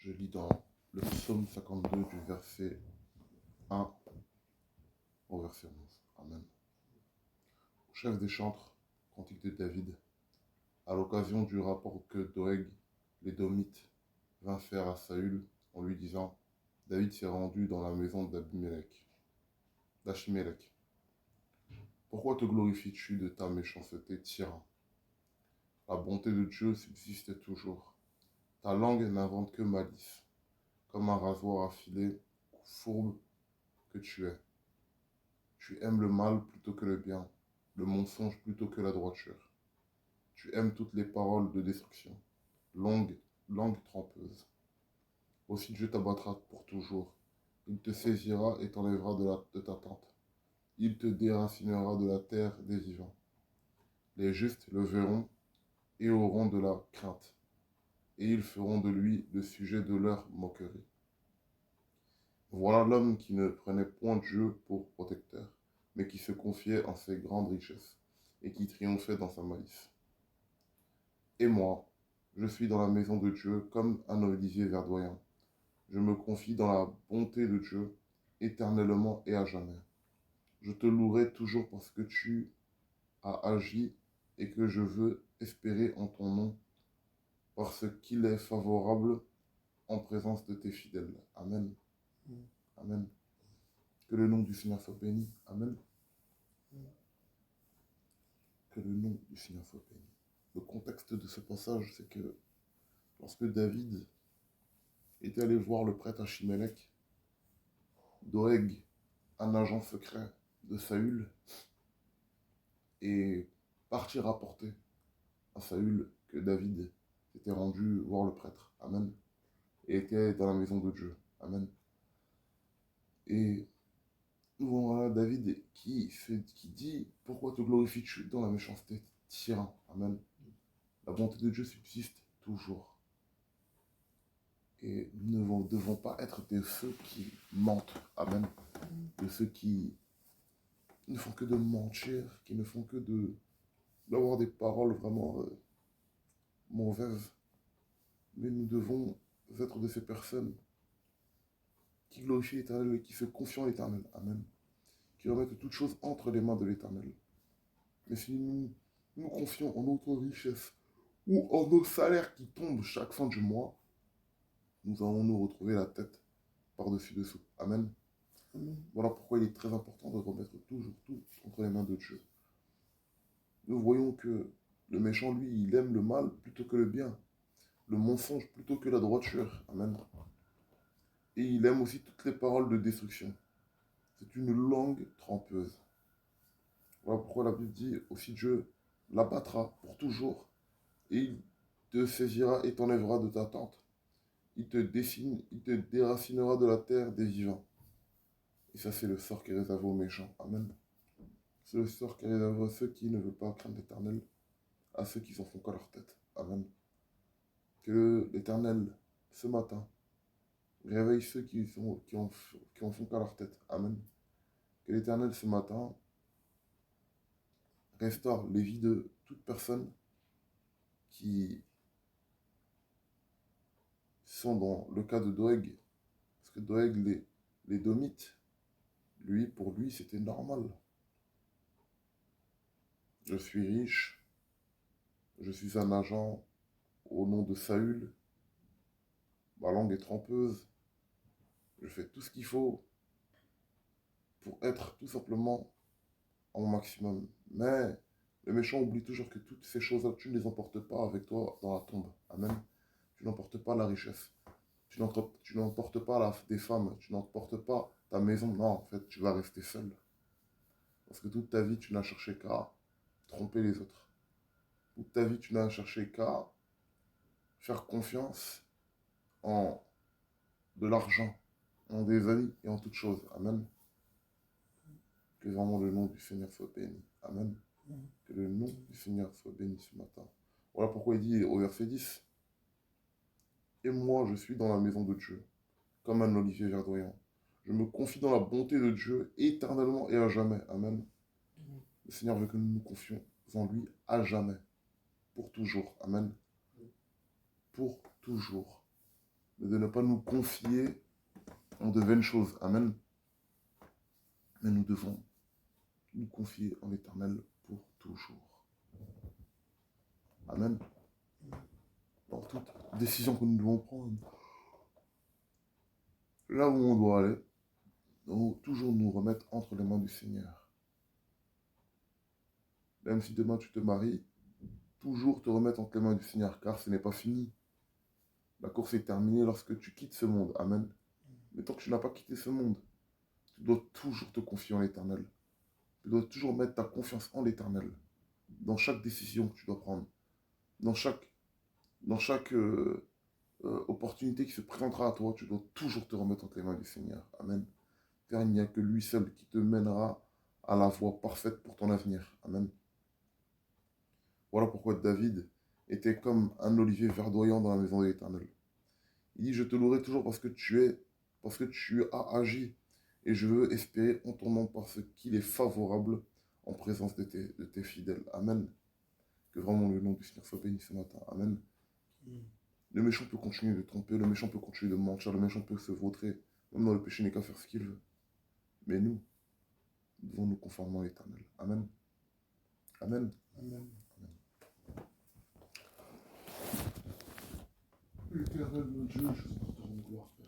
Je lis dans le psaume 52 du verset 1 au verset 11. Amen. Au chef des chantres, cantique de David, à l'occasion du rapport que Doeg, l'édomite, vint faire à Saül en lui disant: David s'est rendu dans la maison d'Achimélec. Pourquoi te glorifies-tu de ta méchanceté, tyran? La bonté de Dieu subsiste toujours. Ta langue n'invente que malice. Comme un rasoir affilé, fourbe que tu es. Tu aimes le mal plutôt que le bien, le mensonge plutôt que la droiture. Tu aimes toutes les paroles de destruction, langue trompeuse. Aussi Dieu t'abattra pour toujours. Il te saisira et t'enlèvera de ta tente. Il te déracinera de la terre des vivants. Les justes le verront et auront de la crainte, et ils feront de lui le sujet de leur moquerie. Voilà l'homme qui ne prenait point Dieu pour protecteur, mais qui se confiait en ses grandes richesses, et qui triomphait dans sa malice. Et moi, je suis dans la maison de Dieu comme un olivier verdoyant. Je me confie dans la bonté de Dieu, éternellement et à jamais. Je te louerai toujours parce que tu as agi et que je veux espérer en ton nom, parce qu'il est favorable en présence de tes fidèles. Amen. Amen. Que le nom du Seigneur soit béni. Amen. Que le nom du Seigneur soit béni. Le contexte de ce passage, c'est que lorsque David était allé voir le prêtre Achimélec, Doeg, un agent secret de Saül, est parti rapporter à Saül que David s'était rendu voir le prêtre. Amen. Et était dans la maison de Dieu. Amen. Et nous voyons là David qui dit: Pourquoi te glorifies-tu dans la méchanceté, tyran? Amen. La bonté de Dieu subsiste toujours. Et nous ne devons pas être de ceux qui mentent. Amen. De ceux qui ne font que de mentir, qui ne font que d'avoir des paroles vraiment mauvaises. Mais nous devons être de ces personnes qui glorifient l'Éternel et qui se confient en l'Éternel. Amen. Qui remettent toutes choses entre les mains de l'Éternel. Mais si nous confions en notre richesse ou en nos salaires qui tombent chaque fin du mois, nous allons nous retrouver la tête par-dessus dessous. Amen. Voilà pourquoi il est très important de remettre toujours tout entre les mains de Dieu. Nous voyons que le méchant, lui, il aime le mal plutôt que le bien, le mensonge plutôt que la droiture. Amen. Et il aime aussi toutes les paroles de destruction. C'est une langue trompeuse. Voilà pourquoi la Bible dit aussi: Dieu l'abattra pour toujours, et il te saisira et t'enlèvera de ta tente. Il te déracinera de la terre des vivants. Et ça, c'est le sort qui est réservé aux méchants. Amen. C'est le sort qui est réservé à ceux qui ne veulent pas craindre l'Éternel, à ceux qui s'en font qu'à leur tête. Amen. Que l'Éternel, ce matin, réveille ceux qui en font qu'à leur tête. Amen. Que l'Éternel, ce matin, restaure les vies de toute personne qui sont dans le cas de Doeg. Parce que Doeg, l'édomite, pour lui, c'était normal. Je suis riche, je suis un agent au nom de Saül, ma langue est trompeuse, je fais tout ce qu'il faut pour être tout simplement en mon maximum. Mais le méchant oublie toujours que toutes ces choses-là, tu ne les emportes pas avec toi dans la tombe. Amen. Tu n'emportes pas la richesse. Tu n'emportes pas des femmes. Tu n'emportes pas ta maison. Non, en fait, tu vas rester seul. Parce que toute ta vie, tu n'as cherché qu'à tromper les autres. Toute ta vie, tu n'as cherché qu'à faire confiance en de l'argent, en des amis et en toutes choses. Amen. Que vraiment le nom du Seigneur soit béni. Amen. Que le nom du Seigneur soit béni ce matin. Voilà pourquoi il dit au verset 10: Et moi, je suis dans la maison de Dieu, comme un olivier verdoyant. Je me confie dans la bonté de Dieu éternellement et à jamais. Amen. Le Seigneur veut que nous nous confions en lui à jamais, pour toujours. Amen. Pour toujours. mais de ne pas nous confier en de vaines choses. Amen. Mais nous devons nous confier en l'Éternel pour toujours. Amen. Dans toute décision que nous devons prendre, là où on doit aller, nous devons toujours nous remettre entre les mains du Seigneur. Même si demain tu te maries, toujours te remettre entre les mains du Seigneur, car ce n'est pas fini. La course est terminée lorsque tu quittes ce monde. Amen. Mais tant que tu n'as pas quitté ce monde, tu dois toujours te confier en l'Éternel. Tu dois toujours mettre ta confiance en l'Éternel. Dans chaque décision que tu dois prendre. Dans chaque opportunité qui se présentera à toi, tu dois toujours te remettre entre les mains du Seigneur. Amen. Car il n'y a que lui seul qui te mènera à la voie parfaite pour ton avenir. Amen. Voilà pourquoi David était comme un olivier verdoyant dans la maison de l'Éternel. Il dit, je te louerai toujours parce que tu as agi, et je veux espérer en ton nom parce qu'il est favorable en présence de tes fidèles. Amen. Que vraiment le nom du Seigneur soit béni ce matin. Amen. Le méchant peut continuer de tromper, le méchant peut continuer de mentir, le méchant peut se vautrer. Même dans le péché, n'est qu'à faire ce qu'il veut. Mais nous devons nous conformer à l'Éternel. Amen. Amen. Amen. Éternel, mon Dieu, je te rends gloire, Père.